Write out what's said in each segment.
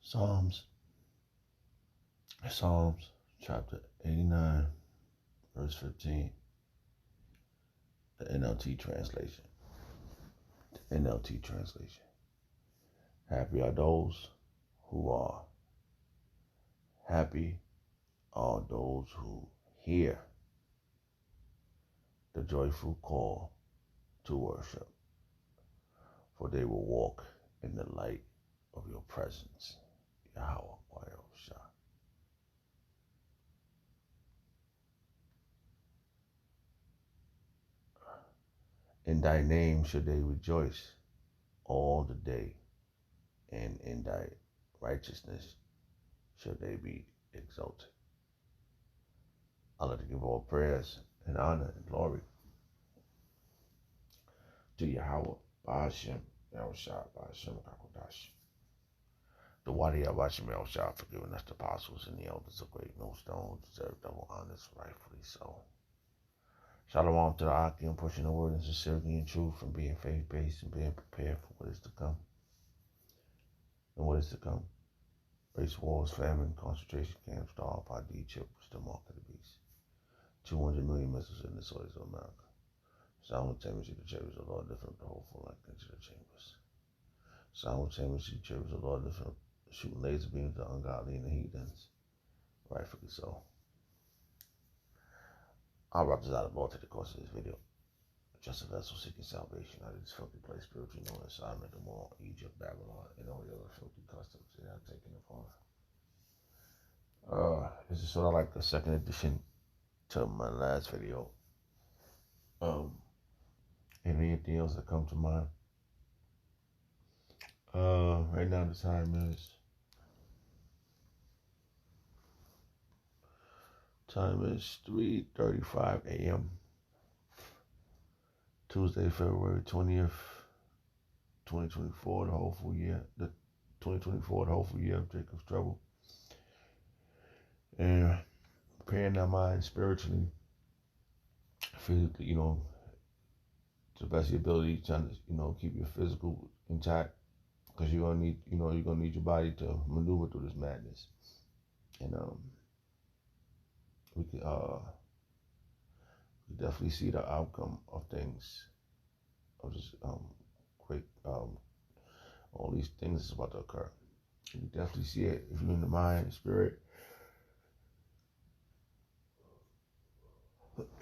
Psalms, Psalms chapter 89, verse 15, the NLT translation. The NLT translation. Happy are those who are. Happy are those who hear the joyful call to worship, for they will walk in the light of your presence, Yahweh. In thy name should they rejoice all the day, and in thy righteousness should they be exalted. I like to give all prayers and honor and glory to Yahweh, Ba'ashem, Yahushua, Ba'ashem, Kakodash. The Wadi Yahweh Yahushua for giving us the apostles and the elders of great millstones, deserve double honors, rightfully so. Shalom to the Aki, and pushing the word in sincerity and truth, and being faith-based and being prepared for what is to come. And what is to come? Race wars, famine, concentration camps, the RFID chip, which the mark of the beast. 200 million missiles in the soils of America. Simultaneously, the chambers of the Lord lifting up the hopeful like into the chambers. Simultaneously, the chambers of the Lord lifting up, shooting laser beams at the ungodly and the heathens. Rightfully so. I'll wrap this out of all to the course of this video. Just a vessel seeking salvation out of this filthy place, spiritually known as Sodom and Gomorrah, Egypt, Babylon, and all the other filthy customs that I've taken upon. This is sort of like the second edition to my last video. Anything else that comes to mind? Right now the time is 3:35 a.m. Tuesday, February 20th, 2024, the hopeful year, the 2024, the hopeful year of Jacob's trouble. And preparing our minds spiritually, physically, to the best of your ability, trying to, keep your physical intact, because you're gonna need your body to maneuver through this madness. And we could definitely see the outcome of things, of this great all these things that's about to occur. You can definitely see it if you're in the mind and spirit.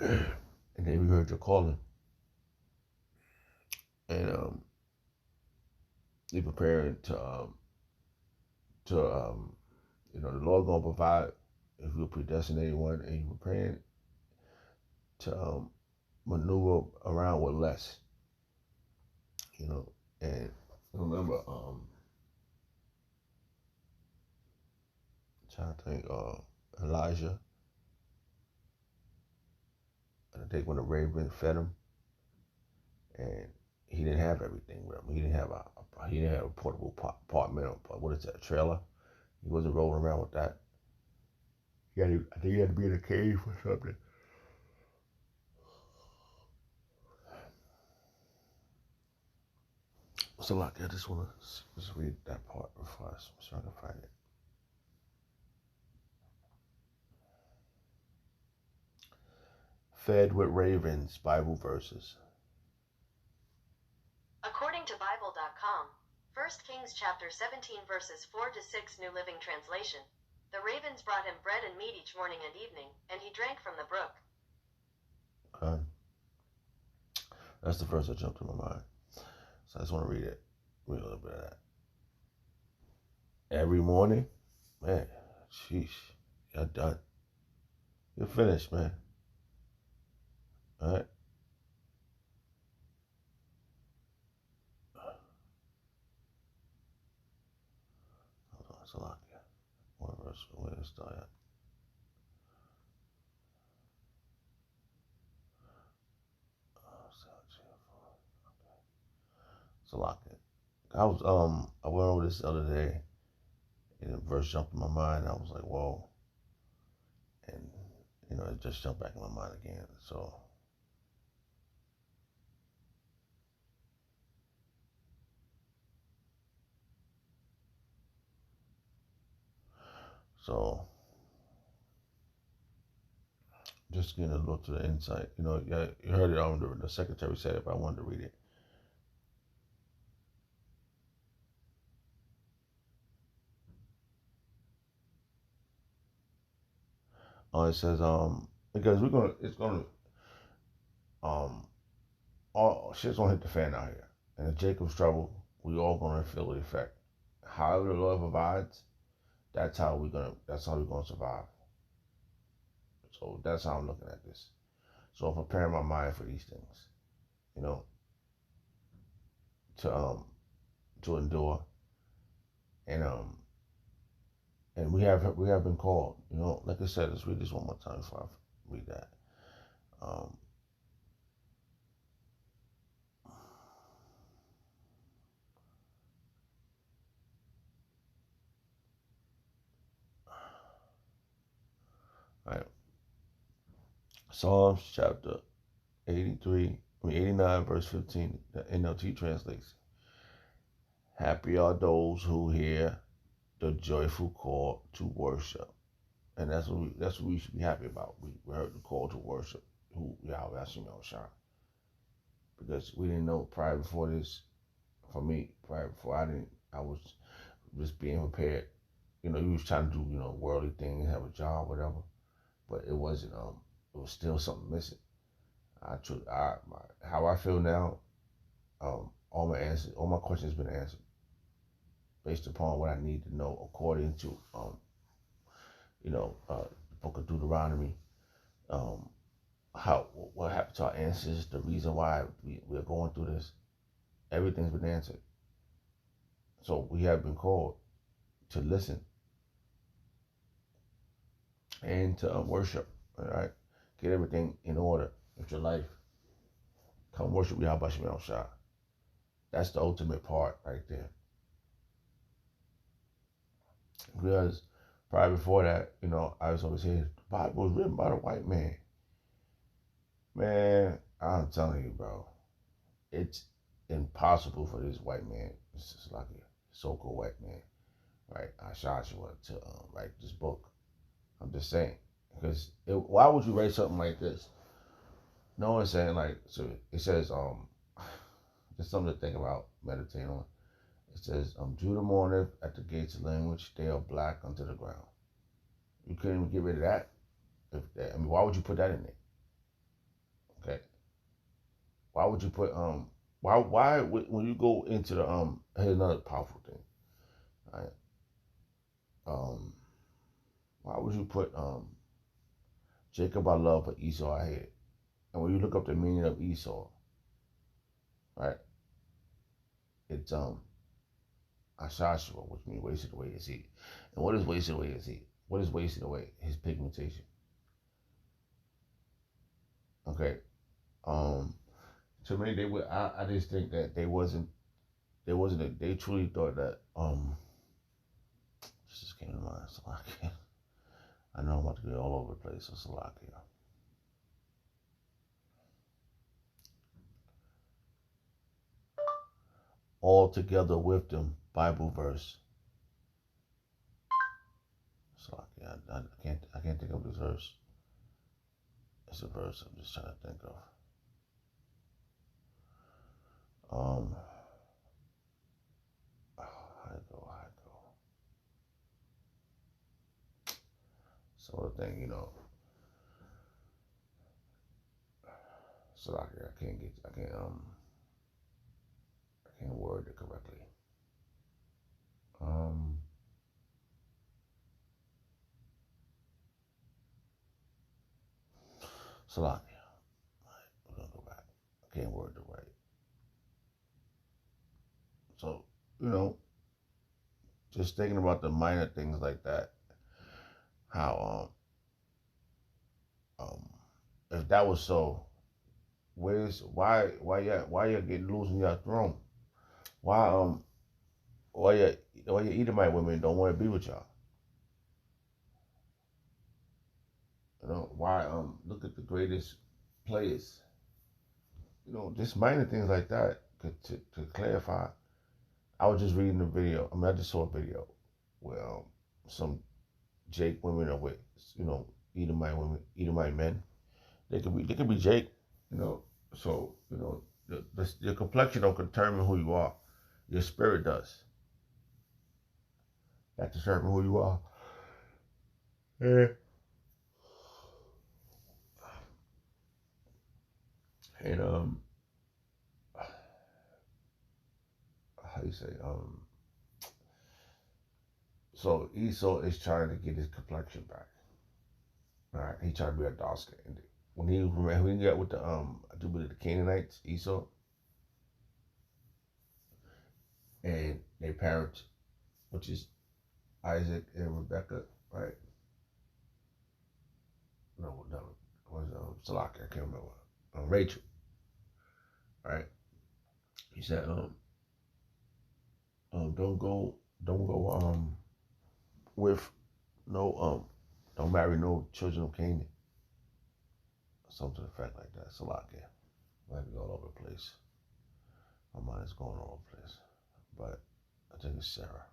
And then we heard your calling. And be preparing to the Lord gonna provide if you're a predestinated one, and you're preparing to maneuver around with less. And remember, trying to think, Elijah, I think when the raven fed him, and he didn't have everything with him. He didn't have a portable apartment, or what is that, a trailer? He wasn't rolling around with that. I think he had to be in a cave or something. So like, I just want to just read that part before I try to find it. Fed with ravens, Bible verses. According to Bible.com, 1 Kings chapter 17 verses 4 to 6 New Living Translation. The ravens brought him bread and meat each morning and evening, and he drank from the brook. Okay. That's the verse that jumped in my mind. So I just want to read a little bit of that. Every morning, man, sheesh, you're done. You're finished, man. All right. Hold on, it's a lot here. One verse, where to start at? It's a lot. I went over this the other day, and a verse jumped in my mind. I was like, whoa. And, it just jumped back in my mind again. So, So just getting a look to the insight. Yeah, you heard it. The secretary said it, but I wanted to read it. It says because all shit's gonna hit the fan out here, and if Jacob's trouble, we all gonna feel the effect. However the Lord provides, that's how we're gonna survive. So that's how I'm looking at this. So I'm preparing my mind for these things, you know, to endure, and we have been called, like I said. Let's read this one more time before I read that. Um, all right, Psalms chapter 89, verse 15. The NLT translates: "Happy are those who hear the joyful call to worship." And that's what we should be happy about. We heard the call to worship who Yahweh Hashem Shah. Because we didn't know prior before this, for me, prior before I was just being prepared. You was trying to do, worldly things, have a job, whatever. But it wasn't, it was still something missing. How I feel now, all my questions been answered based upon what I need to know according to, the book of Deuteronomy, what happened to our ancestors, the reason why we're going through this. Everything's been answered. So we have been called to listen and to worship. All right, get everything in order with your life. Come worship Yahweh Shem Shah. That's the ultimate part right there. Because prior before that, I was always saying the Bible was written by the white man. Man, I'm telling you, bro, it's impossible for this white man. It's just like a so-called white man, right? Joshua to write this book. I'm just saying, because why would you write something like this? No one's saying so. It says just something to think about, meditate on. It says Judah mourneth at the gates of language; they are black unto the ground. You couldn't even get rid of that. Why would you put that in there? Okay. Why would you put why when you go into the here's another powerful thing. Right? Why would you put Jacob I love but Esau I hate? And when you look up the meaning of Esau, right? It's Ashashua, which means wasted away his heat. And what is wasted away his heat? What is wasted away? His pigmentation. Okay. To me, they would. I just think that they truly thought that. This just came to mind. Salakia. I know I'm about to get all over the place. So Salakia. All together with them. Bible verse. Salakia. I can't think of this verse. It's a verse I'm just trying to think of. How to go. So the thing, so I can't word it correctly. Salakia. We're gonna go back. I can't word it right. So, just thinking about the minor things like that, how if that was so, why you getting losing your throne? Why your Edomite women don't want to be with y'all? Why look at the greatest players. Just minor things like that to clarify. I was just reading the video. I just saw a video where some Jake women or with Edomite women, Edomite men. They could be Jake, So your complexion don't determine who you are. Your spirit does. That determines who you are. Yeah. And how you say so Esau is trying to get his complexion back. All right, he trying to be a dark skin. When he got with the I do believe the Canaanites, Esau, and their parents, which is Isaac and Rebecca, right? No, it was Salaki, I can't remember. Rachel, right? He said, don't go, with no, don't marry no children of Canaan. Something to the effect like that. Salaki. Might be all over the place. My mind is going all over the place. But I think it's Sarah.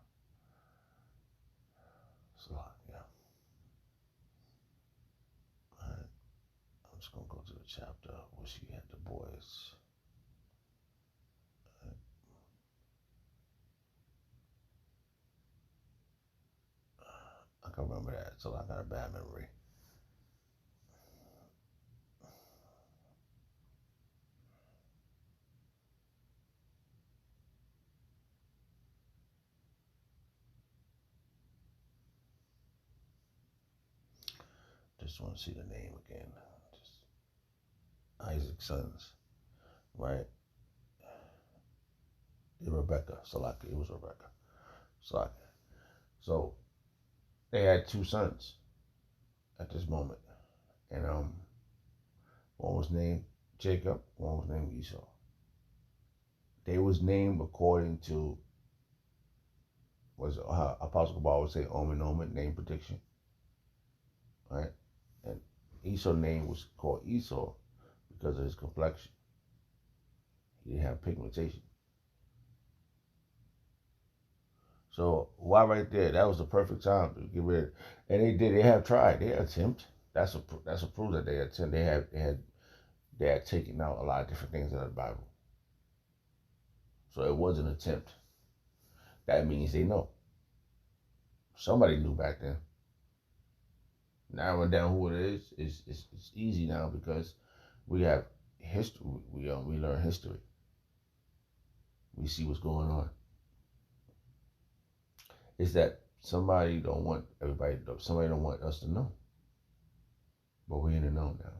Salaki, yeah. Alright. I'm just gonna go to the chapter where she had the boys. Right. I can remember that, so I got a bad memory. Just want to see the name again. Just Isaac's sons, right? Rebecca, Salaki. It was Rebecca, Salaki. So they had two sons at this moment, and one was named Jacob, one was named Esau. They was named according to was Apostle Kabbalah would say omen, name prediction, right? And Esau's name was called Esau because of his complexion. He didn't have pigmentation. So why right there? That was the perfect time to get rid of. And they did. They have tried. They attempt. That's a proof that they attempt. They had taken out a lot of different things out of the Bible. So it was an attempt. That means they know. Somebody knew back then. Narrowing down who it is it's easy now because we have history. We learn history. We see what's going on. It's that somebody don't want everybody. Somebody don't want us to know, but we're in the know now.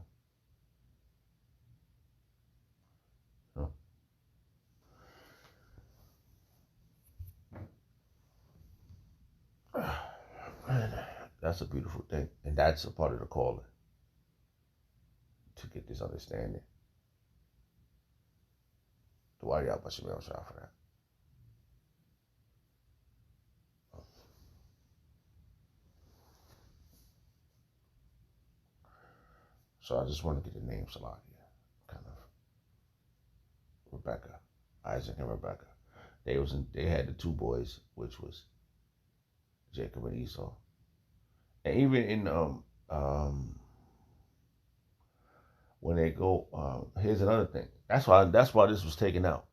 Man, that's a beautiful thing, and that's a part of the calling to get this understanding. The why y'all Bashim Shah for that. So I just want to get the name Salakia, kind of Rebecca, Isaac and Rebecca. They had the two boys, which was Jacob and Esau, and even in when they go, here's another thing. That's why this was taken out.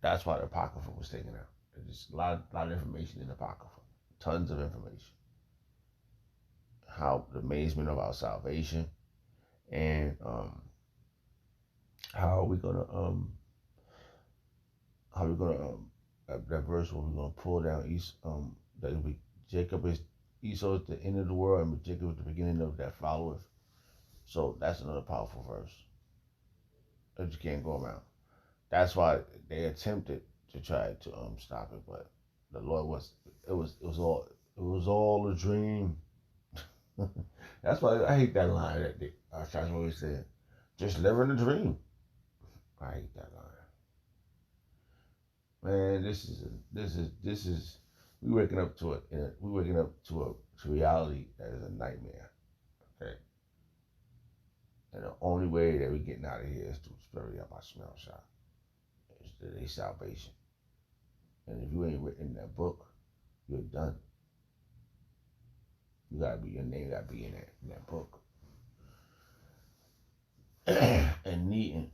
That's why the Apocrypha was taken out. There's a lot of information in the Apocrypha, tons of information. How the amazement of our salvation, and how we gonna that verse where we're gonna pull down that we Jacob is Esau is the end of the world and Jacob is the beginning of that followeth. So that's another powerful verse that you can't go around. That's why they attempted to try to stop it, but the Lord it was all a dream. That's why I hate that line that Joshua always said, just living a dream. I hate that line. Man, this is we waking up to it. We waking up to reality that is a nightmare. Okay. And the only way that we're getting out of here is through the Spirit of Yahweh Shah. It's their salvation. And if you ain't written that book, you're done. You gotta be, your name gotta be in that book. and needing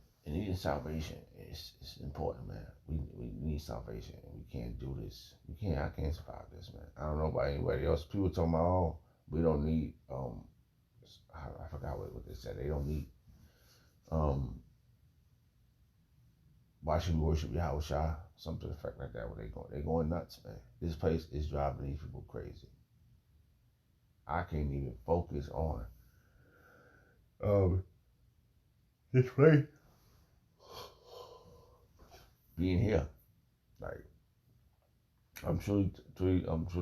salvation is important, man. We need salvation, and we can't do this. I can't survive this, man. I don't know about anybody else. People talking about, oh, we don't need I forgot what they said. They don't need why should we worship Yahweh Shah? Something to the effect like that. Where they going nuts, man. This place is driving these people crazy. I can't even focus on this place being here. Like, I'm truly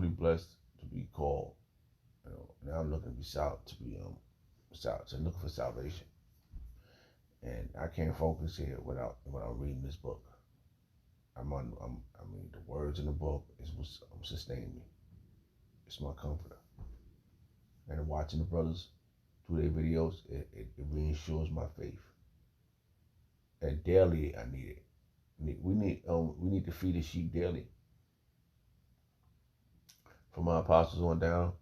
blessed to be called. You know, now I'm looking to looking for salvation, and I can't focus here without reading this book. I mean, the words in the book is what's sustaining me. It's my comforter, and watching the brothers do their videos, it reassures my faith. And daily, I need it. We need to feed the sheep daily. From our apostles on down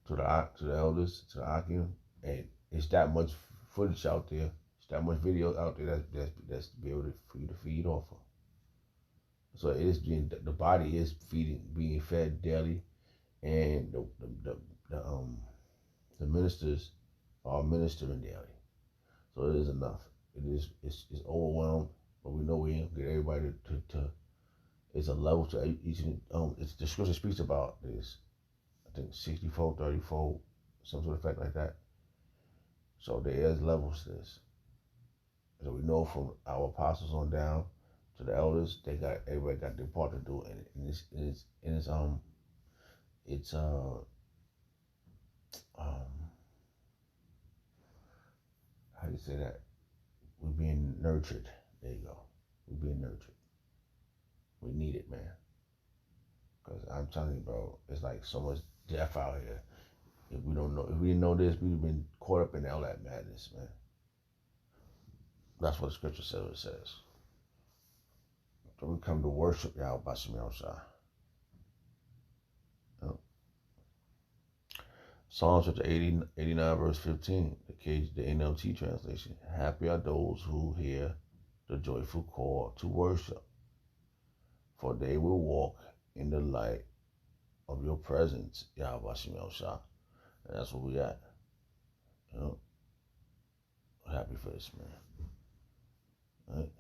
to the elders, to the Akim, and it's that much footage out there. It's that much video out there that's to be able for you to feed off of. So it is the body is being fed daily, and the ministers are ministering daily. So it is enough. It's overwhelmed, but we know we ain't get everybody to it's a level to each. It's the scripture speaks about this. I think 64, 34, some sort of effect like that. So there is levels to this. So we know from our apostles on down to the elders, everybody got their part to do, and it's how do you say that? We're being nurtured. There you go. We're being nurtured. We need it, man. Because I'm telling you, bro, it's like so much death out here. If we didn't know this, we'd have been caught up in all that madness, man. That's what the scripture says. It says. So we come to worship Yahweh Bashem Yahushua. Psalms chapter 89, verse 15, the NLT translation. Happy are those who hear the joyful call to worship, for they will walk in the light of your presence, Yahweh Bashem Yahushua. And that's where we at. You know? Happy for this, man. Right?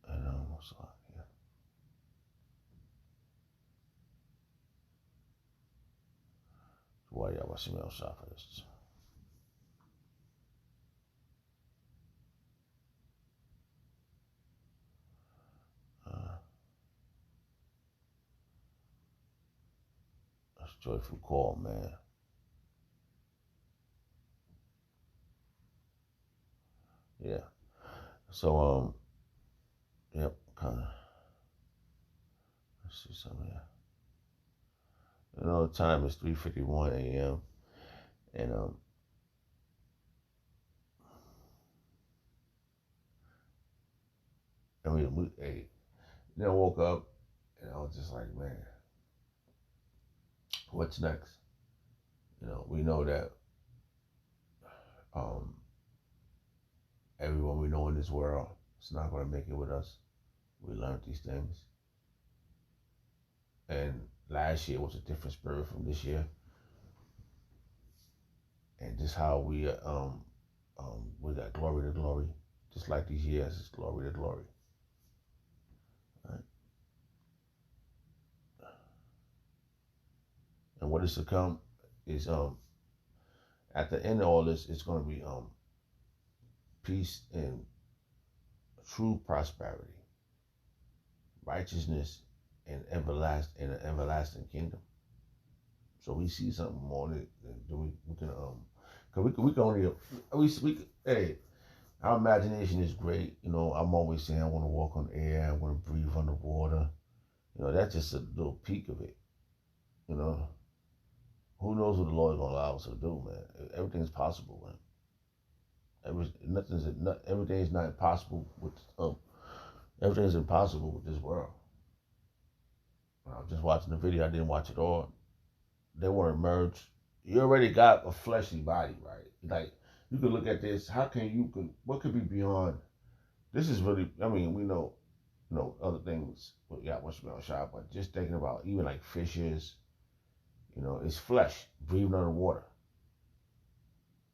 And what's up here? Why Yahweh Bashem Yahushua for this? That's joyful call, man. Yeah. So, yep, kind of. Let's see something here. You know, the time is 3:51 a.m. And I mean, then I woke up and I was just like, man, what's next? You know, we know that everyone we know in this world is not going to make it with us. We learned these things. And last year was a different spirit from this year. And just how we got glory to glory. Just like these years, it's glory to glory. Right? And what is to come is at the end of all this, it's going to be peace and true prosperity, righteousness and an everlasting kingdom. So we see something more than we can cause we can only hey, our imagination is great. You know, I'm always saying I want to walk on air, I want to breathe underwater. You know, that's just a little peak of it. You know, who knows what the Lord is gonna allow us to do, man? Everything's possible, man. Everything is not impossible with everything is impossible with this world. I was just watching the video. I didn't watch it all. They want to merge. You already got a fleshly body, right? Like you could look at this. How can you can what could be beyond? This is really. I mean, we know, other things. We got what's beyond shot, but just thinking about even like fishes. It's flesh breathing underwater.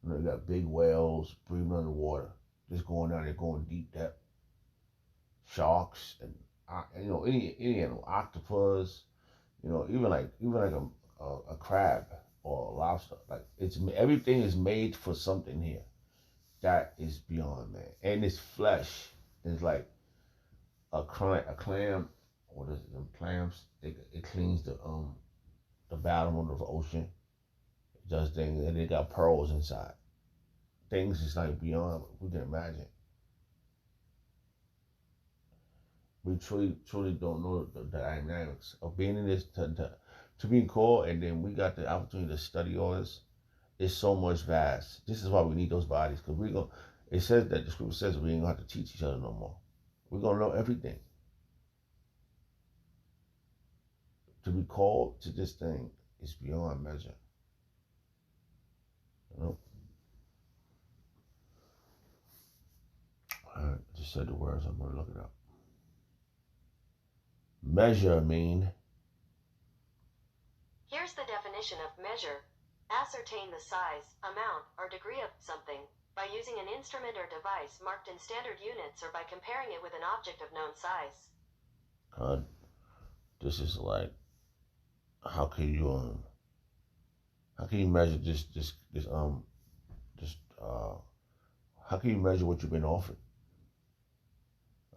You got big whales breathing underwater, just going down there, going deep depth. Sharks and any animal, octopus. Even like a crab or a lobster. Like it's everything is made for something here that is beyond man, and its flesh is like a clam. What is it? Them clams. It cleans the bottom of the ocean. It does things, and it got pearls inside. Things is like beyond what we can imagine. We truly don't know the dynamics of being in this to being called, and then we got the opportunity to study all this. It's so much vast. This is why we need those bodies, because we go. It says that the scripture says we ain't gonna have to teach each other no more. We're gonna know everything. To be called to this thing is beyond measure. I just said the words. I'm gonna look it up. Measure mean. Here's the definition of measure. Ascertain the size, amount, or degree of something by using an instrument or device marked in standard units or by comparing it with an object of known size. This is like, how can you measure how can you measure what you've been offered?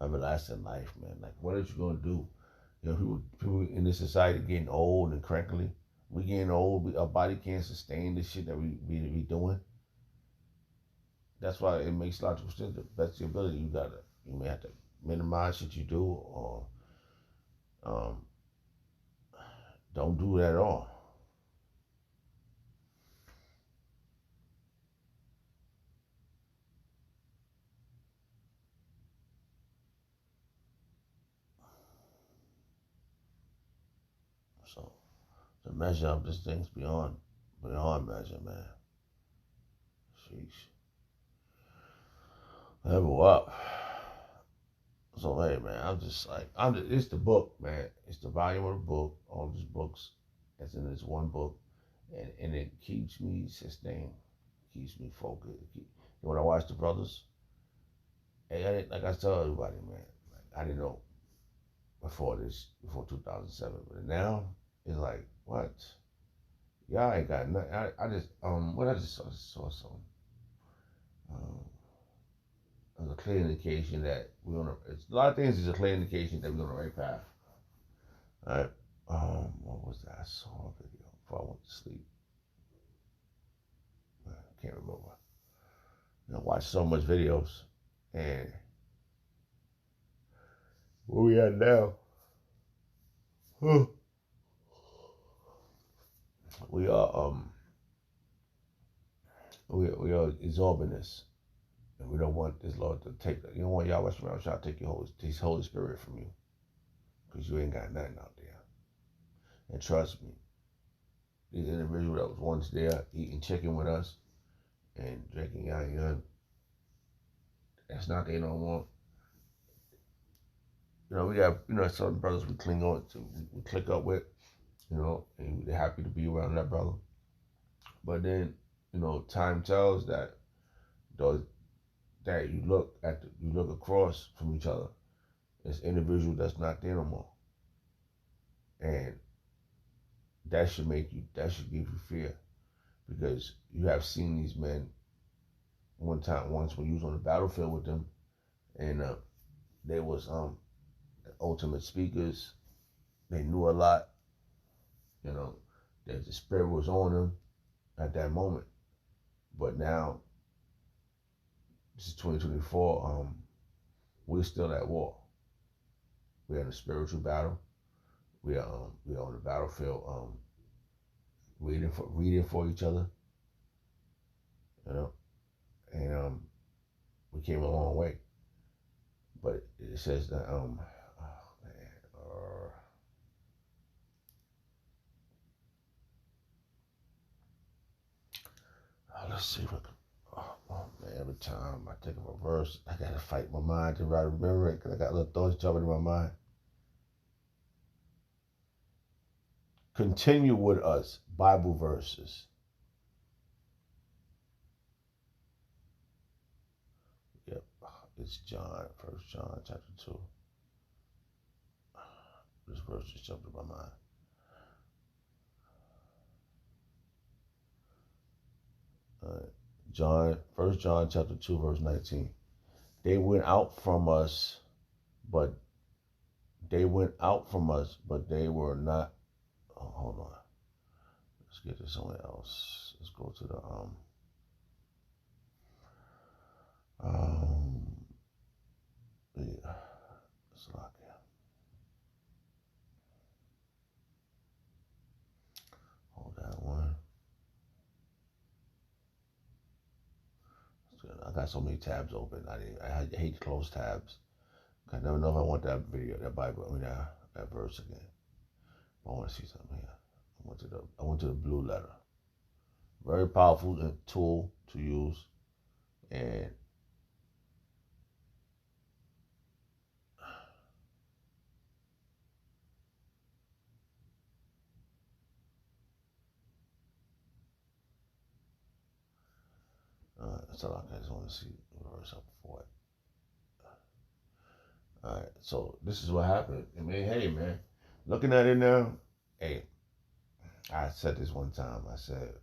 Everlasting life, man. Like, what are you gonna do? People in this society getting old and crankly. We getting old. Our body can't sustain the shit that we be doing. That's why it makes logical sense. The best your ability, you may have to minimize what you do, or don't do that at all. So the measure of this thing's beyond measure, man. Sheesh. Level up. So hey, man, it's the book, man. It's the volume of the book, all these books that's in this one book, and it keeps me sustained, keeps me focused. When I watch the brothers, hey, like I tell everybody, man, like, I didn't know before 2007, but now it's like, what? Y'all ain't got nothing. I just what I just saw some. Um, As a clear indication that we're on a lot of things is a clear indication that we're on the right path. All right. What was that? I saw a video before I went to sleep. I can't remember. I watch so much videos, and where we at now? We are we are absorbing this. And we don't want this Lord to take that. You don't want Yahweh Shemel Shah to take His Holy Spirit from you. Because you ain't got nothing out there. And trust me, these individuals that was once there eating chicken with us and drinking yayin, that's not there no more. We got, certain brothers we cling on to, we click up with, and they're happy to be around that brother. But then, time tells that you look across from each other. It's individual that's not there no more. And that should give you fear, because you have seen these men once when you was on the battlefield with them, and they was ultimate speakers. They knew a lot, that the spirit was on them at that moment. But now, this is 2024, we're still at war. We're in a spiritual battle. We are on the battlefield, reading for each other, and we came a long way. But it says that Let's see what. Oh man, every time I think of a verse, I gotta fight my mind to remember it because I got little thoughts jumping in my mind. Continue with us, Bible verses. Yep, it's John, 1 John chapter 2. This verse just jumped in my mind. John, 1 John chapter 2, verse 19. They went out from us, but they were not. Oh, hold on. Let's get to somewhere else. Let's go to the yeah. It's like hold that one. I got so many tabs open. I hate to close tabs. I never know if I want that video, that Bible. I mean that verse again. I want to see something here. I went to the blue letter. Very powerful tool to use, and that's all I just want to see the verse up for it. All right, so this is what happened. I mean, hey man, looking at it now, hey, I said this one time. I said,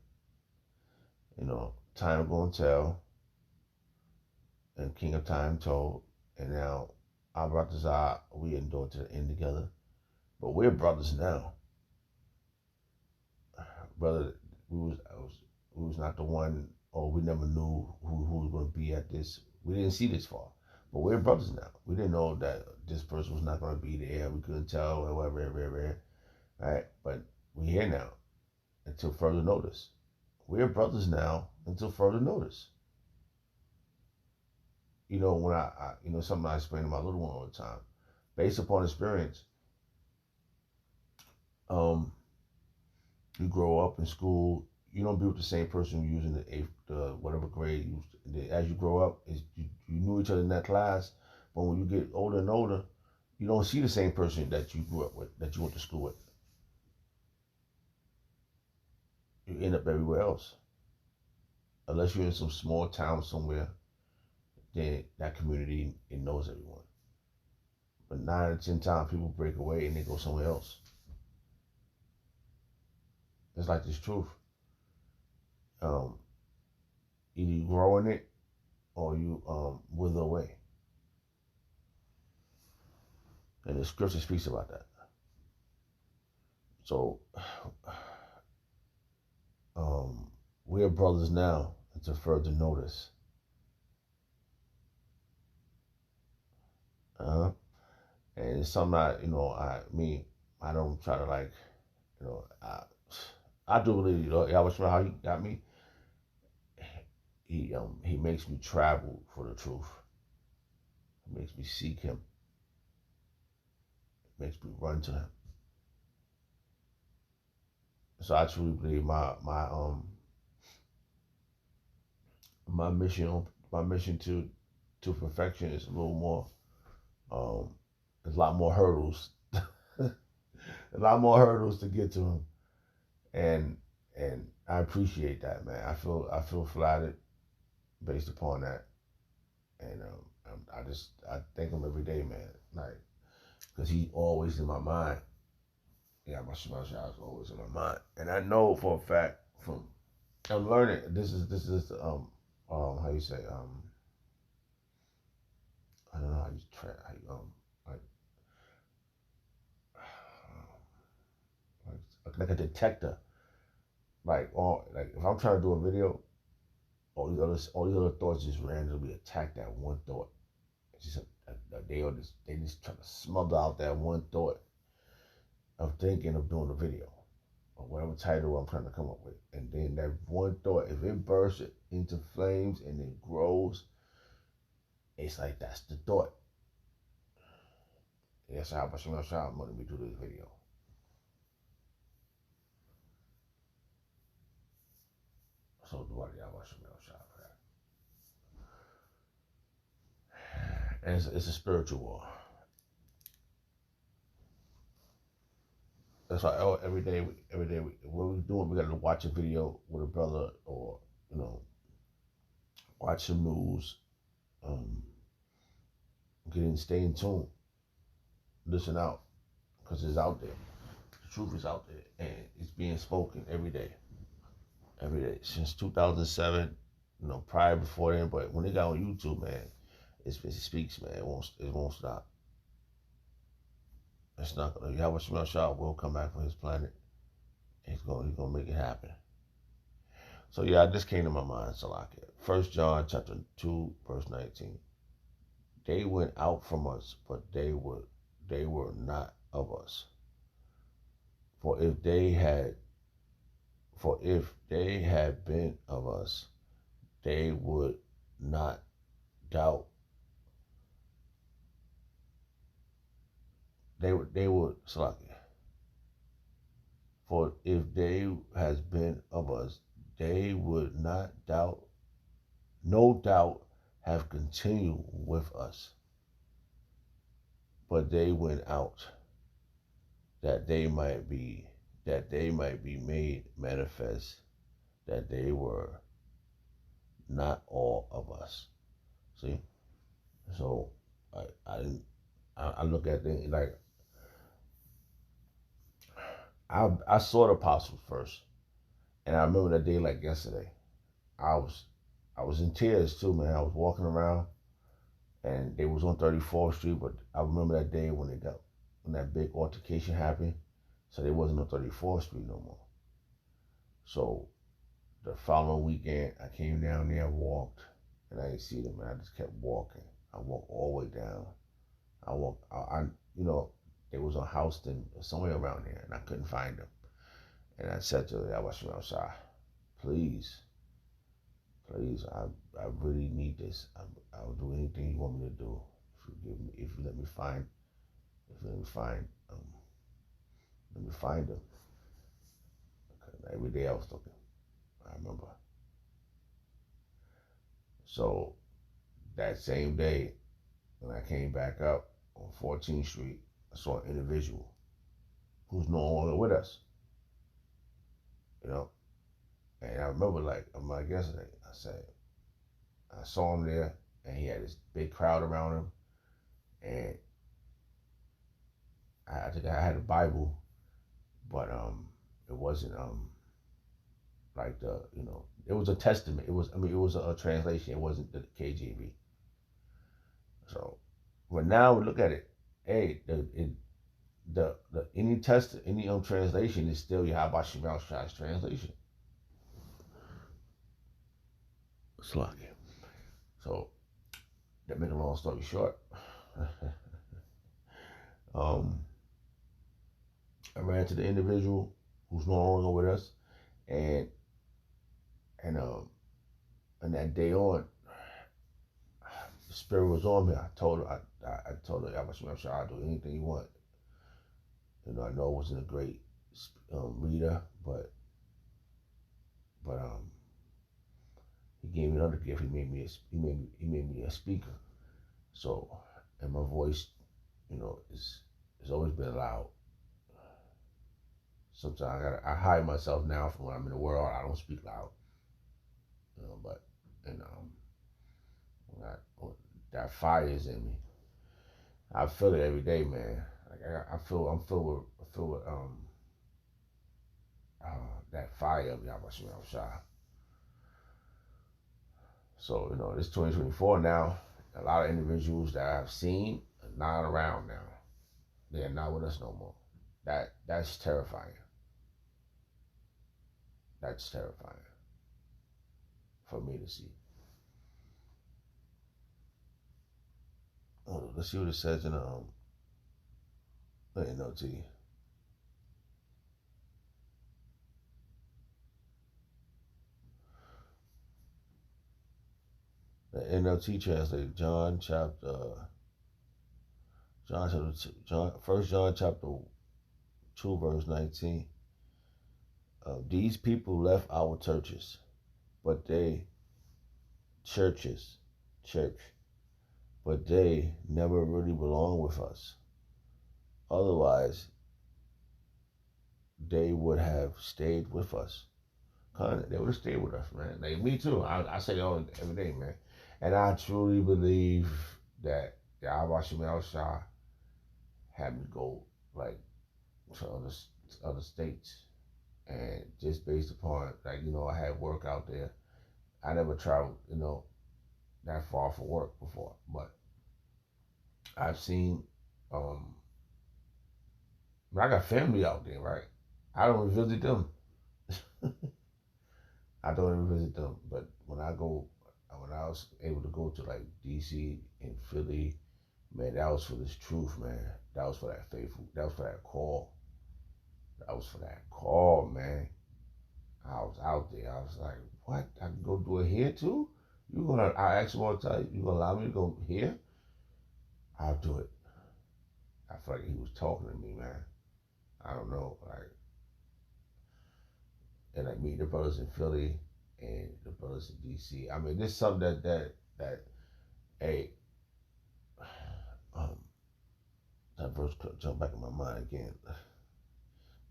time gonna tell, and King of Time told, and now our brothers are we endured to the end together, but we're brothers now, brother. We was not the one, or we never knew who was gonna be at this. We didn't see this far, but we're brothers now. We didn't know that this person was not gonna be there. We couldn't tell, or whatever, right? But we're here now until further notice. We're brothers now until further notice. When something I explain to my little one all the time, based upon experience, you grow up in school, you don't be with the same person you use in the eighth, whatever grade. As you grow up, you knew each other in that class, but when you get older and older, you don't see the same person that you grew up with, that you went to school with. You end up everywhere else. Unless you're in some small town somewhere, then that community, it knows everyone. But 9 out of 10 times, people break away and they go somewhere else. It's like this truth. Either you grow in it or you wither away. And the scripture speaks about that. So we're brothers now until further notice. And it's something I don't try to I do believe, how he got me. He makes me travel for the truth. He makes me seek him. He makes me run to him. So I truly believe my mission to perfection is a little more. There's a lot more hurdles. A lot more hurdles to get to him, and I appreciate that, man. I feel flattered based upon that, and I thank him every day, man. Like, because he's always in my mind. Yeah, my Shabbat is always in my mind, and I know for a fact from I'm learning. This is how you say I don't know how you like a detector. Like if I'm trying to do a video, all these other thoughts just randomly attack that one thought. It's just they just try to smother out that one thought of thinking of doing a video or whatever title I'm trying to come up with, and then that one thought, if it bursts into flames and it grows, it's like that's the thought. That's how much I'm going to be doing this video. So the Wadi Yahweh Shah for that. And it's a spiritual war. That's why every day, what we're doing, we got to watch a video with a brother, or watch some news, stay in tune, listen out, because it's out there. The truth is out there, and it's being spoken every day since 2007. Prior, before then, but when they got on YouTube, man, it speaks, man. It won't stop. It's not gonna. Yahweh Shemel Shah will come back for his planet. He's gonna make it happen. So yeah, this came to my mind, Salakia. 1 John chapter 2, verse 19. They went out from us, but they were not of us. For if they had been of us, they would not doubt. They would Salakia. For if they has been of us, they would not doubt, no doubt have continued with us. But they went out that they might be made manifest that they were not all of us. See? So I look at things like I saw the apostles first. And I remember that day like yesterday. I was in tears too, man. I was walking around, and they was on 34th Street, but I remember that day when that big altercation happened. So they wasn't on 34th Street no more. So the following weekend, I came down there, walked, and I didn't see them, and I just kept walking. I walked all the way down. They was on Houston, somewhere around there, and I couldn't find them. And I said to Yahweh Shemel Shah, please, I really need this. I'll do anything you want me to do. If you let me find them. Every day I was looking. I remember. So that same day, when I came back up on 14th Street, I saw an individual who's no longer with us. And I remember, like yesterday, I saw him there, and he had this big crowd around him, and I think I had a Bible, but it wasn't like it was a testament. It was a translation. It wasn't the KJV. So, but now we look at it. Hey, any translation is still Yahweh Shemel Shah's translation. Slack. So, to make a long story short, I ran to the individual who's no longer with us, and that day on, the spirit was on me. I told her, I'll do anything you want. I know I wasn't a great reader, but he gave me another gift. He made me a speaker. So, and my voice, it's always been loud. Sometimes I hide myself now from when I'm in the world. I don't speak loud. That fire is in me. I feel it every day, man. Like I'm filled with that fire of Yahweh Shemel Shah. So it's 2024 now. A lot of individuals that I've seen are not around now. They are not with us no more. That's terrifying. That's terrifying for me to see. Let's see what it says in NLT. The NLT translated John chapter 1 John chapter 2 verse 19. These people left our churches but they churches, church, but they never really belong with us. Otherwise, they would have stayed with us. They would have stayed with us, man. Like me too. I say that every day, man. And I truly believe that Yahweh Shemel Shah had me go like to other states, and just based upon like I had work out there. I never traveled that far for work before, but I've seen. I got family out there, right? I don't visit them. I don't even visit them. But when I was able to go to like DC and Philly, man, that was for this truth, man. That was for that faithful. That was for that call. That was for that call, man. I was out there. I was like, what? I can go do it here too? I actually want to tell you, you gonna allow me to go here? I'll do it. I felt like he was talking to me, man. I don't know, like, and like meet the brothers in Philly and the brothers in DC. I mean, this is something that hey, um, that verse jumped back in my mind again.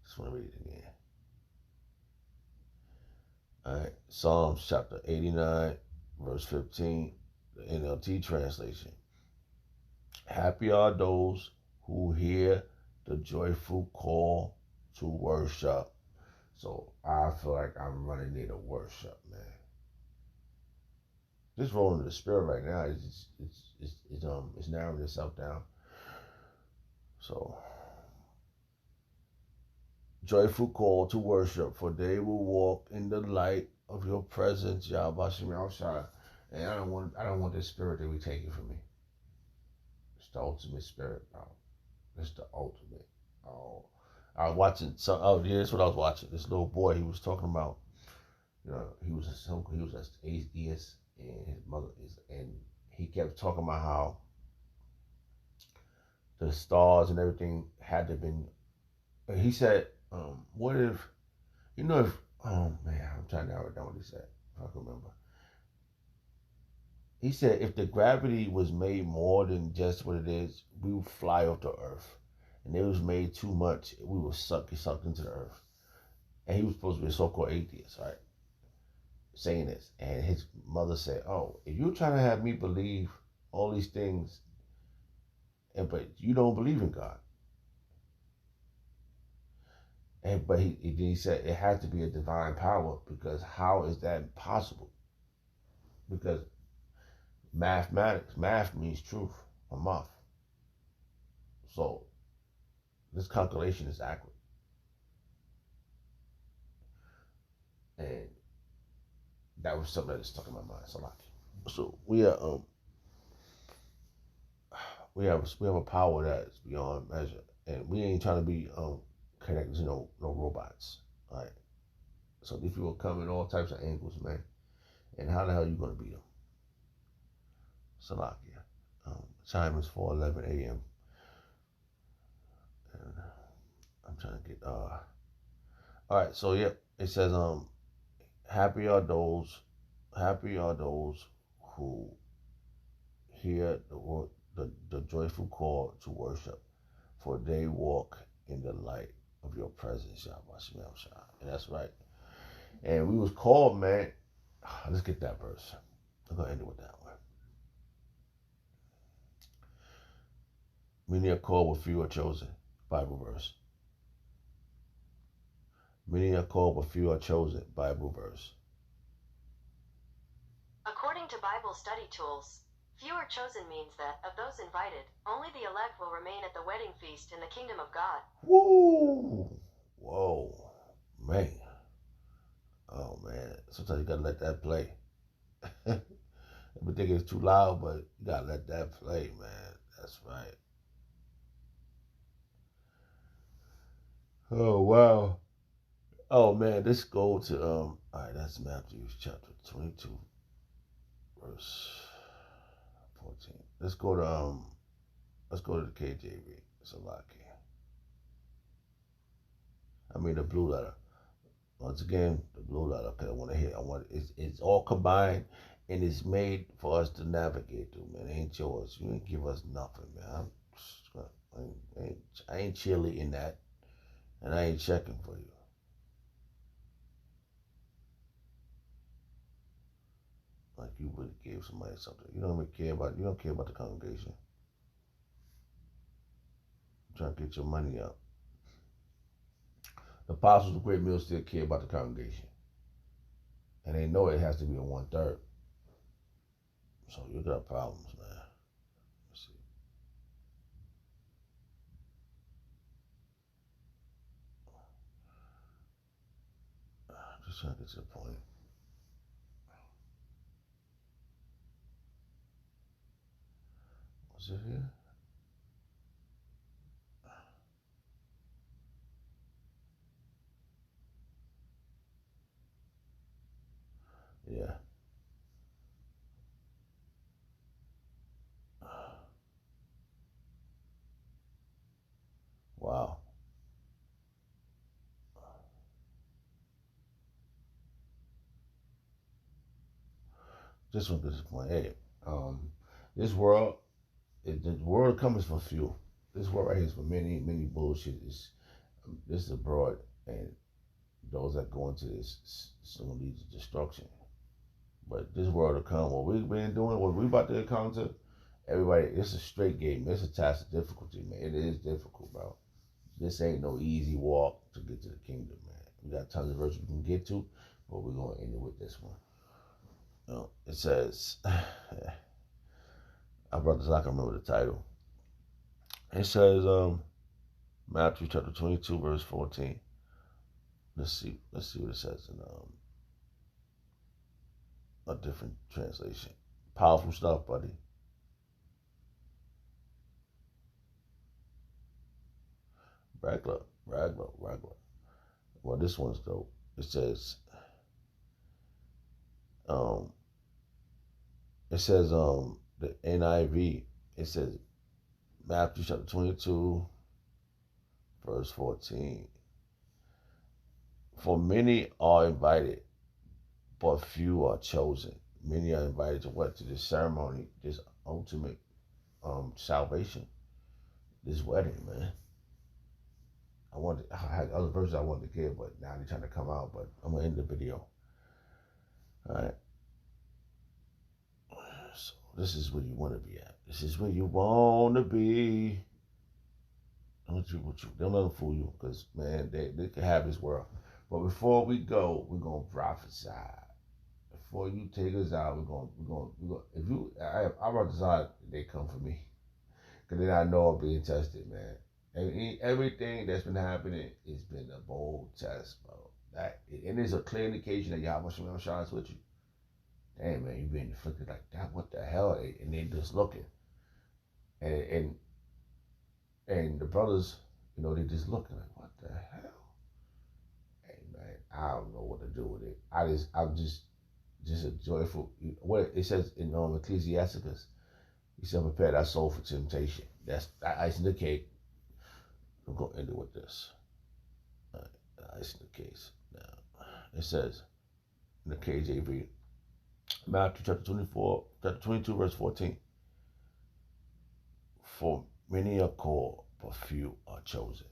Just want to read it again. All right, Psalms chapter 89, verse 15, the NLT translation. Happy are those who hear the joyful call to worship. So I feel like I'm running near the worship, man. Just rolling in the spirit right now. It's narrowing itself down. So joyful call to worship, for they will walk in the light of your presence, Yahweh Shemel Shah. And I don't want this spirit to be taken from me. It's the ultimate spirit, bro. It's the ultimate. Oh, I was watching some. Oh, yeah, that's what I was watching. This little boy, he was talking about. He was an atheist, and his mother is, and he kept talking about how the stars and everything had to been. He said, "What if, if oh man, I'm trying to narrow it down what he said. If I can remember." He said, if the gravity was made more than just what it is, we would fly off the earth. And it was made too much, we would sucked into the earth. And he was supposed to be a so-called atheist, right? Saying this. And his mother said, oh, if you're trying to have me believe all these things, but you don't believe in God. But he said it has to be a divine power, because how is that possible? Because math means truth, or math. So this calculation is accurate. And that was something that stuck in my mind. So we have a power that's beyond measure, and we ain't trying to be connected to no robots. All right. So these people come in all types of angles, man. And how the hell you gonna beat them? Salakia. Time is 4:11 a.m. And I'm trying to get all right. So yeah, it says happy are those who hear the joyful call to worship, for they walk in the light of your presence, Yahweh Shemel Shah. And that's right. And we was called, man. Let's get that verse. I'm gonna end it with that one. Many are called, but few are chosen. Bible verse. Many are called, but few are chosen. Bible verse. According to Bible study tools, few are chosen means that, of those invited, only the elect will remain at the wedding feast in the kingdom of God. Woo! Whoa. Man. Oh, man. Sometimes you gotta let that play. I think it's too loud, but you gotta let that play, man. That's right. Oh, wow. Oh, man. Let's go to, all right, that's Matthew chapter 22, verse 14. Let's go to the KJV. Salaki. I mean the blue letter. Once again, the blue light. Okay, I want to hit. It's all combined, and it's made for us to navigate through. Man, it ain't yours. You ain't give us nothing, man. I ain't cheerleading that, and I ain't checking for you. Like you really gave somebody something. You don't even care about. You don't care about the congregation. You're trying to get your money up. The apostles of Great Mill still care about the congregation, and they know it has to be a 1/3. So you got problems, man. Let's see. Just trying to get to the point. Was it here? Yeah. Wow. Just want to get to the point. Hey, this world, the world comes for few. This world right here is for many, many bullshit. This is abroad, and those that go into this soon lead to destruction. But this world will come. What we've been doing, what we about to encounter, everybody, it's a straight game. It's a task of difficulty, man. It is difficult, bro. This ain't no easy walk to get to the kingdom, man. We got tons of verses we can get to, but we're gonna end it with this one. It says, I brought this. I can remember the title. It says, Matthew chapter 22, verse 14. Let's see what it says in a different translation. Powerful stuff, buddy. Ragla. Well, this one's dope. It says, um, the NIV. It says Matthew chapter 22, verse 14. For many are invited, but few are chosen. Many are invited to what? To this ceremony, this ultimate salvation, this wedding, man. I had other verses I wanted to give, but now they're trying to come out. But I'm gonna end the video. All right. So this is where you want to be at. This is where you want to be. Don't let them fool you, because man, they can have this world. But before we go, we're gonna prophesy. Before you take us out, we're gonna. If I prophesy, they come for me, because then I know I'm being tested, man. And everything that's been happening, it's been a bold test, bro. And it's a clear indication that Yahweh Shem shines with you. Damn, man, you being afflicted like that. What the hell? And they just looking, and the brothers, they just looking like, what the hell? Hey, man, I don't know what to do with it. I'm just a joyful. What it says in Ecclesiasticus, he said, prepare thy soul for temptation. That's icing the cake. I'm going to end it with this. Icing the case. Now, it says in the KJV, Matthew chapter 22, verse 14. For many are called, but few are chosen.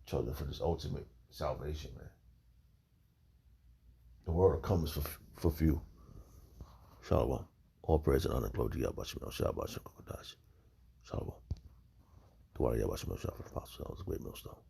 Chosen for this ultimate salvation, man. The world comes for few. Shalom. All praise and honor, glory to Yahweh Shem Shabbat Shem Kodash. Shalom. The water Yahweh Shem Shabbat for the apostles, that was a great millstone.